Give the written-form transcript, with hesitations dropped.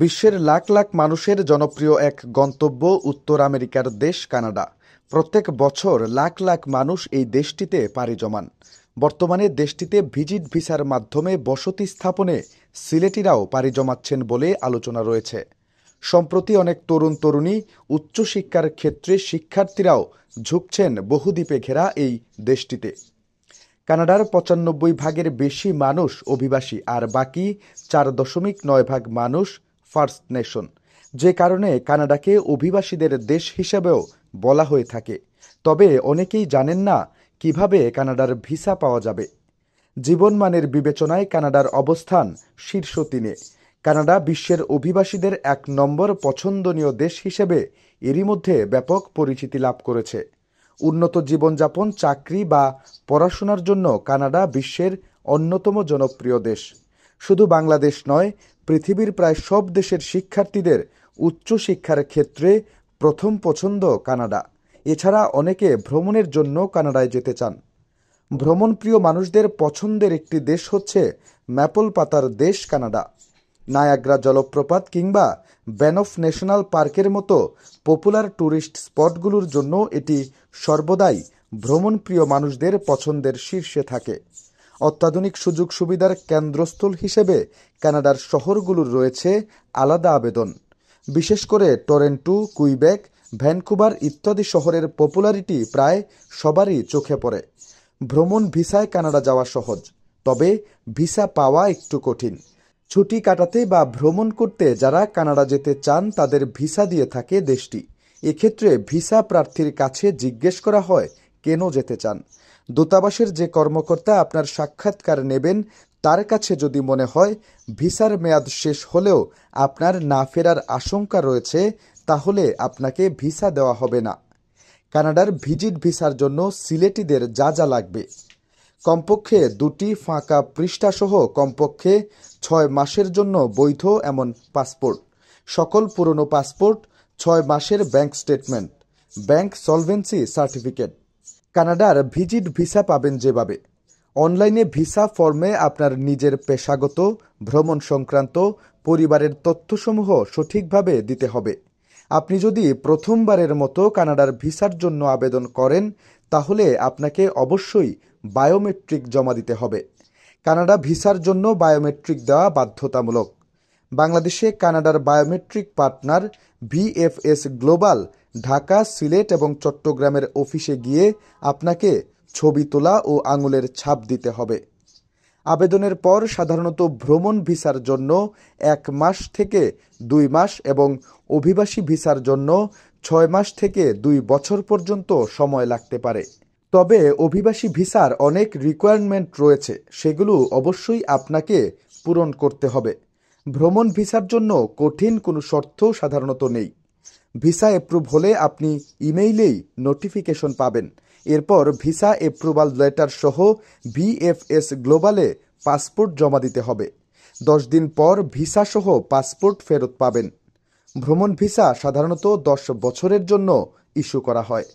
বিশ্বের লাখ লাখ মানুষের জনপ্রিয় এক গন্তব্য উত্তর আমেরিকার দেশ কানাডা। প্রত্যেক বছর লাখ লাখ মানুষ এই দেশটিতে পাড়ি জমান। বর্তমানে দেশটিতে ভিজিট ভিসার মাধ্যমে বসতি স্থাপনে সিলেটিরাও পাড়ি জমাচ্ছেন বলে আলোচনা রয়েছে। সম্প্রতি অনেক তরুণ তরুণী উচ্চশিক্ষার ক্ষেত্রে শিক্ষার্থীরাও ঝুঁকছেন বহুদ্বীপে ঘেরা এই দেশটিতে। কানাডার ৯৫ ভাগের বেশি মানুষ অভিবাসী, আর বাকি ৪.৯ ভাগ মানুষ ফার্স্ট নেশন, যে কারণে কানাডাকে অভিবাসীদের দেশ হিসেবেও বলা হয়ে থাকে। তবে অনেকেই জানেন না কিভাবে কানাডার ভিসা পাওয়া যাবে। জীবনমানের বিবেচনায় কানাডার অবস্থান শীর্ষ ৩-এ। কানাডা বিশ্বের অভিবাসীদের ১ নম্বর পছন্দনীয় দেশ হিসেবে এরই মধ্যে ব্যাপক পরিচিতি লাভ করেছে। উন্নত জীবনযাপন, চাকরি বা পড়াশোনার জন্য কানাডা বিশ্বের অন্যতম জনপ্রিয় দেশ। শুধু বাংলাদেশ নয়, পৃথিবীর প্রায় সব দেশের শিক্ষার্থীদের উচ্চশিক্ষার ক্ষেত্রে প্রথম পছন্দ কানাডা। এছাড়া অনেকে ভ্রমণের জন্য কানাডায় যেতে চান। ভ্রমণপ্রিয় মানুষদের পছন্দের একটি দেশ হচ্ছে ম্যাপল পাতার দেশ কানাডা। নায়াগ্রা জলপ্রপাত কিংবা ব্যানফ ন্যাশনাল পার্কের মতো পপুলার ট্যুরিস্ট স্পটগুলোর জন্য এটি সর্বদাই ভ্রমণপ্রিয় মানুষদের পছন্দের শীর্ষে থাকে। অত্যাধুনিক সুযোগ সুবিধার কেন্দ্রস্থল হিসেবে কানাডার শহরগুলোর রয়েছে আলাদা আবেদন। বিশেষ করে টরেন্টো, কুইবেক, ভ্যানকুভার ইত্যাদি শহরের পপুলারিটি প্রায় সবারই চোখে পড়ে। ভ্রমণ ভিসায় কানাডা যাওয়া সহজ, তবে ভিসা পাওয়া একটু কঠিন। ছুটি কাটাতে বা ভ্রমণ করতে যারা কানাডা যেতে চান তাদের ভিসা দিয়ে থাকে দেশটি। এক্ষেত্রে ভিসা প্রার্থীর কাছে জিজ্ঞেস করা হয় কেন যেতে চান। দূতাবাসের যে কর্মকর্তা আপনার সাক্ষাৎকার নেবেন তার কাছে যদি মনে হয় ভিসার মেয়াদ শেষ হলেও আপনার না ফেরার আশঙ্কা রয়েছে, তাহলে আপনাকে ভিসা দেওয়া হবে না। কানাডার ভিজিট ভিসার জন্য সিলেটিদের যা যা লাগবে: কমপক্ষে 2টি ফাঁকা পৃষ্ঠাসহ কমপক্ষে 6 মাসের জন্য বৈধ এমন পাসপোর্ট, সকল পুরনো পাসপোর্ট, 6 মাসের bank statement, bank solvency certificate. কানাডার ভিজিট ভিসা পাবেন যেভাবে: অনলাইনে ভিসা ফর্মে আপনার নিজের পেশাগত, ভ্রমণ সংক্রান্ত, পরিবারের তথ্যসমূহ সঠিকভাবে দিতে হবে। আপনি যদি প্রথমবারের মতো কানাডার ভিসার জন্য আবেদন করেন তাহলে আপনাকে অবশ্যই বায়োমেট্রিক জমা দিতে হবে। কানাডা ভিসার জন্য বায়োমেট্রিক দেওয়া বাধ্যতামূলক। বাংলাদেশে কানাডার biometric partner VFS global Dhaka, Sylhet এবং চট্টগ্রামের অফিসে গিয়ে আপনাকে ছবি তোলা ও আঙুলের ছাপ দিতে হবে। আবেদনের পর সাধারণত ভ্রমণ ভিসার জন্য 1 মাস থেকে 2 মাস এবং অভিবাসী ভিসার জন্য 6 মাস থেকে 2 বছর পর্যন্ত সময় লাগতে পারে। তবে অভিবাসী ভিসার অনেক রিকোয়ারমেন্ট রয়েছে, সেগুলো অবশ্যই আপনাকে পূরণ করতে হবে। ভ্রমণ ভিসার জন্য কঠিন কোনো শর্ত সাধারণত নেই। ভিসা অ্যাপ্রুভ হলে আপনি ইমেইলেই নোটিফিকেশন পাবেন। এরপর ভিসা অ্যাপ্রুভাল লেটার সহ ভিএফএস গ্লোবালে পাসপোর্ট জমা দিতে হবে। 10 দিন পর ভিসা সহ পাসপোর্ট ফেরত পাবেন। ভ্রমণ ভিসা সাধারণত 10 বছরের জন্য ইস্যু করা হয়।